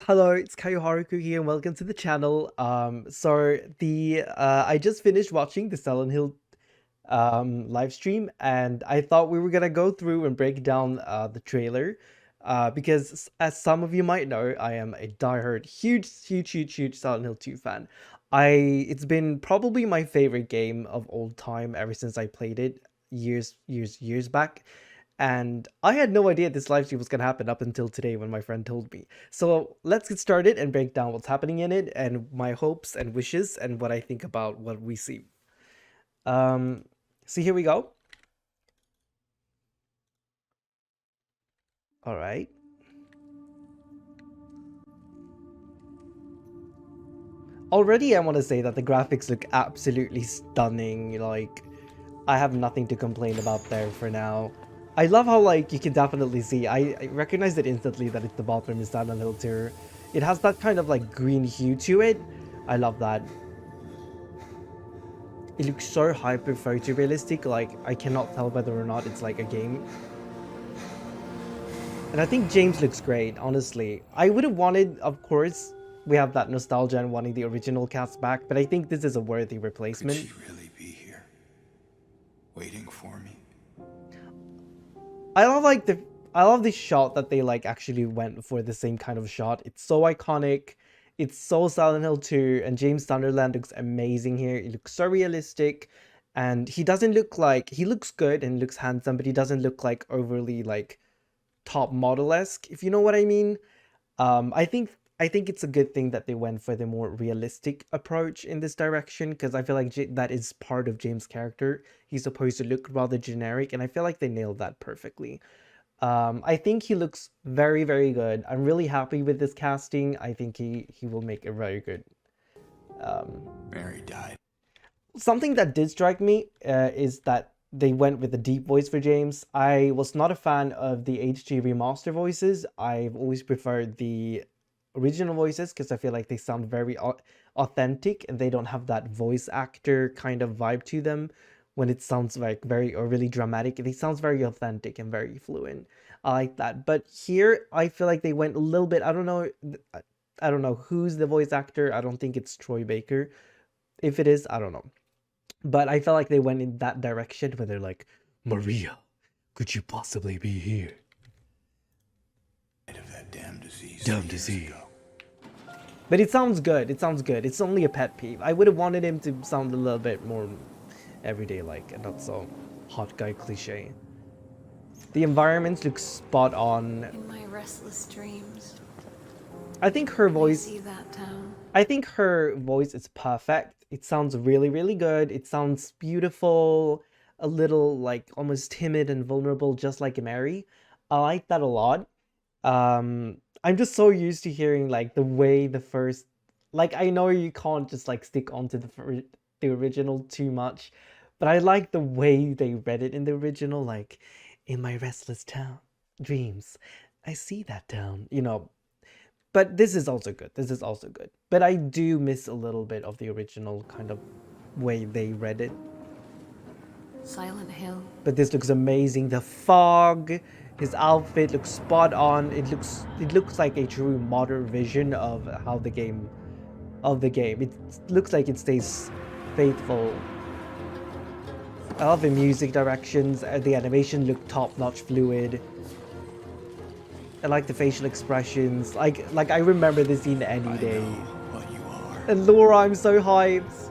Hello, it's Haruko here, and welcome to the channel. I just finished watching the Silent Hill live stream, and I thought we were gonna go through and break down the trailer, because as some of you might know, I am a diehard, huge Silent Hill 2 fan. It's been probably my favorite game of all time ever since I played it years back. And I had no idea this live stream was gonna happen up until today when my friend told me. So let's get started and break down what's happening in it and my hopes and wishes and what I think about what we see. Um, so here we go. All right. Already, I want to say that the graphics look absolutely stunning. Like, I have nothing to complain about there for now. I love how, like, you can definitely see, I recognize it instantly that it's the bottom is Silent Hill 2. It has that kind of, like, green hue to it. I love that. It looks so hyper photorealistic, like, I cannot tell whether or not it's, like, a game. And I think James looks great, honestly. I would have wanted, of course, we have that nostalgia and wanting the original cast back, but I think this is a worthy replacement. Could she really be here, waiting for me? I love the shot that they like actually went for the same kind of shot. It's so iconic. It's so Silent Hill 2, and James Sunderland looks amazing here. He looks so realistic, and he doesn't look like, he looks good and looks handsome, but he doesn't look like overly like top model-esque, if you know what I mean. I think it's a good thing that they went for the more realistic approach in this direction, because I feel like that is part of James' character. He's supposed to look rather generic, and I feel like they nailed that perfectly. I think he looks very good. I'm really happy with this casting. I think he will make a very good. Mary died. Something that did strike me is that they went with the deep voice for James. I was not a fan of the HD remaster voices. I've always preferred the original voices because I feel like they sound very authentic and they don't have that voice actor kind of vibe to them when it sounds like very overly dramatic. It sounds very authentic and very fluent. I like that. But here I feel like they went a little bit, I don't know who's the voice actor. I don't think it's Troy Baker. If it is, I don't know. But I felt like they went in that direction where they're like, Maria, could you possibly be here? Of that damn disease. Damn disease. But it sounds good. It sounds good. It's only a pet peeve. I would have wanted him to sound a little bit more everyday like and not so hot guy cliche. The environments look spot on. In my restless dreams, I think her voice. see that town. I think her voice is perfect. It sounds really good. It sounds beautiful, a little like almost timid and vulnerable, just like Mary. I like that a lot. I'm just so used to hearing like the way the first, like I know you can't just like stick onto the original too much, but I like the way they read it in the original, like in my restless town dreams, I see that town, you know. But this is also good. This is also good. But I do miss a little bit of the original kind of way they read it. Silent Hill. But this looks amazing. The fog, his outfit looks spot on. It looks like a true modern vision of how the game It looks like it stays faithful. I love the music directions. The animation looked top-notch, fluid. I like the facial expressions. Like I remember this scene any day. What you are. And Laura, I'm so hyped.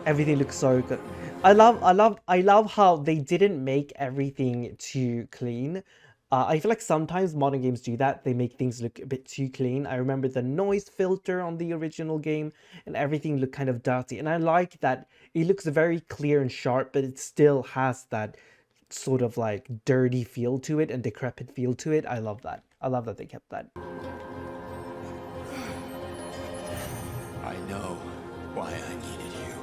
Everything looks so good. I love how they didn't make everything too clean. I feel like sometimes modern games do that. They make things look a bit too clean. I remember the noise filter on the original game and everything looked kind of dirty. And I like that it looks very clear and sharp, but it still has that sort of like dirty feel to it and decrepit feel to it. I love that. I love that they kept that. I know why I needed you.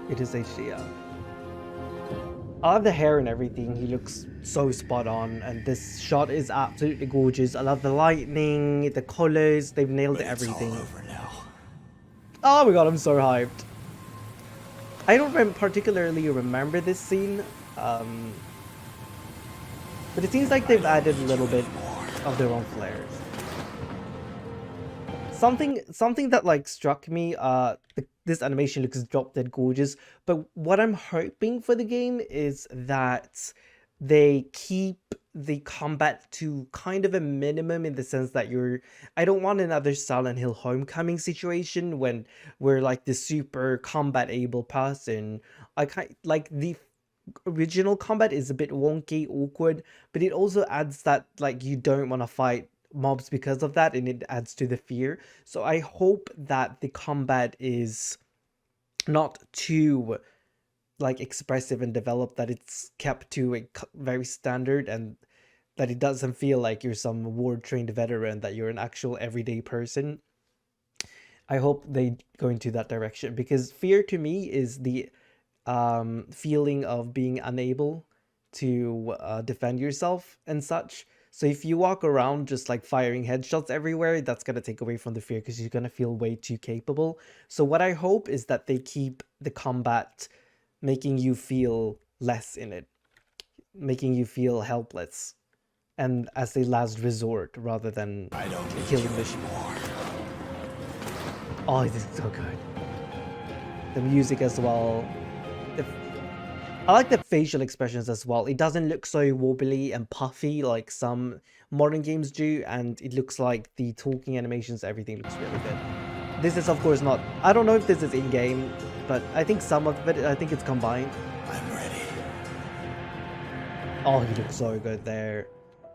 It is HDR. I love the hair and everything. He looks so spot on, and this shot is absolutely gorgeous. I love the lightning, the colors. They've nailed But everything. It's all over now. Oh my god, I'm so hyped. I don't particularly remember this scene, but it seems like they've added a little bit of their own flair. something that like struck me, this animation looks drop dead gorgeous, but what I'm hoping for the game is that they keep the combat to kind of a minimum, in the sense that I don't want another Silent Hill Homecoming situation when we're like the super combat able person. I kind like the original combat is a bit wonky, awkward, but it also adds that like you don't want to fight mobs because of that, and it adds to the fear. So I hope that the combat is not too like expressive and developed, that it's kept to a very standard, and that it doesn't feel like you're some war trained veteran, that you're an actual everyday person. I hope they go into that direction, because fear to me is the feeling of being unable to defend yourself and such. So if you walk around just like firing headshots everywhere, that's going to take away from the fear, because you're going to feel way too capable. So what I hope is that they keep the combat making you feel less in it, making you feel helpless, and as a last resort rather than I don't need killing you the shit. anymore. Oh, this is so good. The music as well. I like the facial expressions as well. It doesn't look so wobbly and puffy like some modern games do, and it looks like the talking animations, everything looks really good. This is of course not, I don't know if this is in-game, but I think some of it, I think it's combined. I'm ready. Oh, he looks so good there.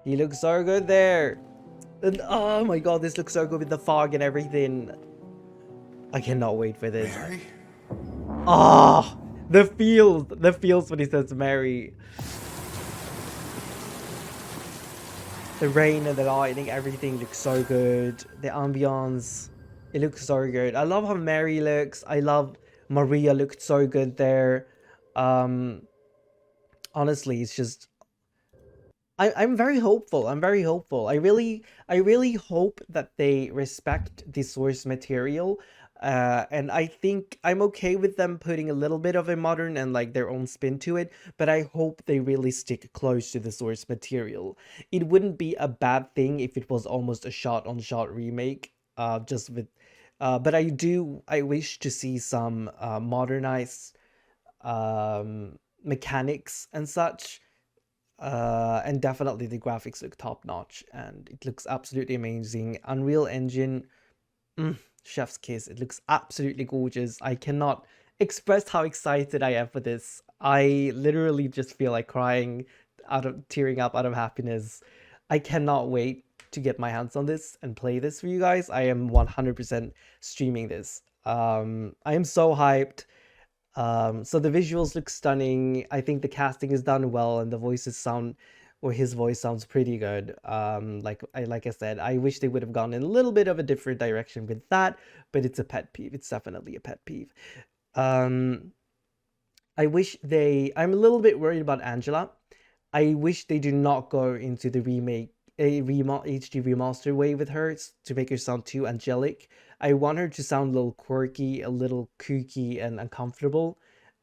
He looks so good there. And oh my god, this looks so good with the fog and everything. I cannot wait for this. Mary? Ah, the feels when he says Mary. The rain and the lightning, everything looks so good. The ambiance, it looks so good. I love how Mary looks. I love Maria looked so good there. Honestly, it's just I'm very hopeful. I'm very hopeful. I really hope that they respect the source material. And I think I'm okay with them putting a little bit of a modern and like their own spin to it, but I hope they really stick close to the source material. It wouldn't be a bad thing if it was almost a shot-on-shot remake, just with, but I wish to see some modernized mechanics and such. And definitely the graphics look top notch, and it looks absolutely amazing. Unreal Engine, chef's kiss. It looks absolutely gorgeous. I cannot express how excited I am for this. I literally just feel like tearing up out of happiness. I cannot wait to get my hands on this and play this for you guys. I am 100% streaming this. I am so hyped. So the visuals look stunning. I think the casting is done well, and the voices sound, or his voice sounds pretty good. Like I said, I wish they would have gone in a little bit of a different direction with that, but it's a pet peeve. It's definitely a pet peeve. I'm a little bit worried about Angela. I wish they do not go into the HD remaster way with her to make her sound too angelic. I want her to sound a little quirky, a little kooky and uncomfortable.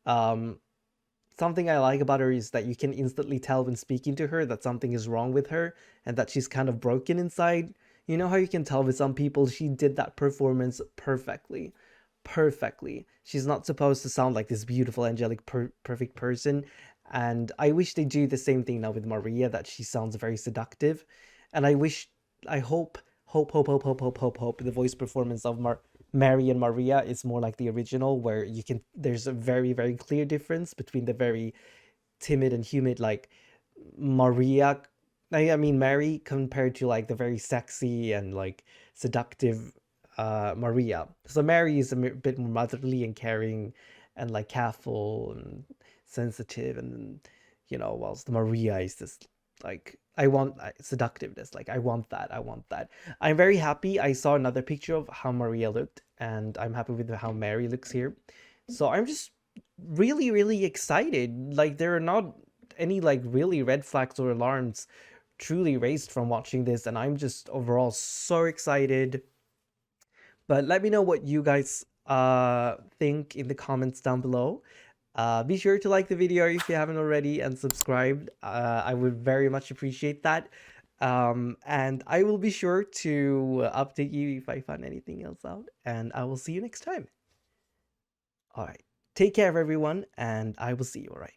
Something I like about her is that you can instantly tell when speaking to her that something is wrong with her and that she's kind of broken inside. You know how you can tell with some people? She did that performance perfectly. Perfectly. She's not supposed to sound like this beautiful, angelic, perfect person. And I wish they do the same thing now with Maria, that she sounds very seductive. And I hope the voice performance of Mary and Maria is more like the original, where there's a very, very clear difference between the very timid and humid, like Maria, I mean Mary, compared to like the very sexy and like seductive Maria. So Mary is a bit more motherly and caring and like careful and sensitive, and whilst Maria is just like, I want seductiveness. Like I want that. I'm very happy. I saw another picture of how Maria looked, and I'm happy with how Mary looks here. So I'm just really, really excited. Like there are not any like really red flags or alarms truly raised from watching this, and I'm just overall so excited. But let me know what you guys think in the comments down below. Be sure to like the video if you haven't already, and subscribed. I would very much appreciate that. And I will be sure to update you if I find anything else out, and I will see you next time. All right, take care of everyone, and I will see you. All right.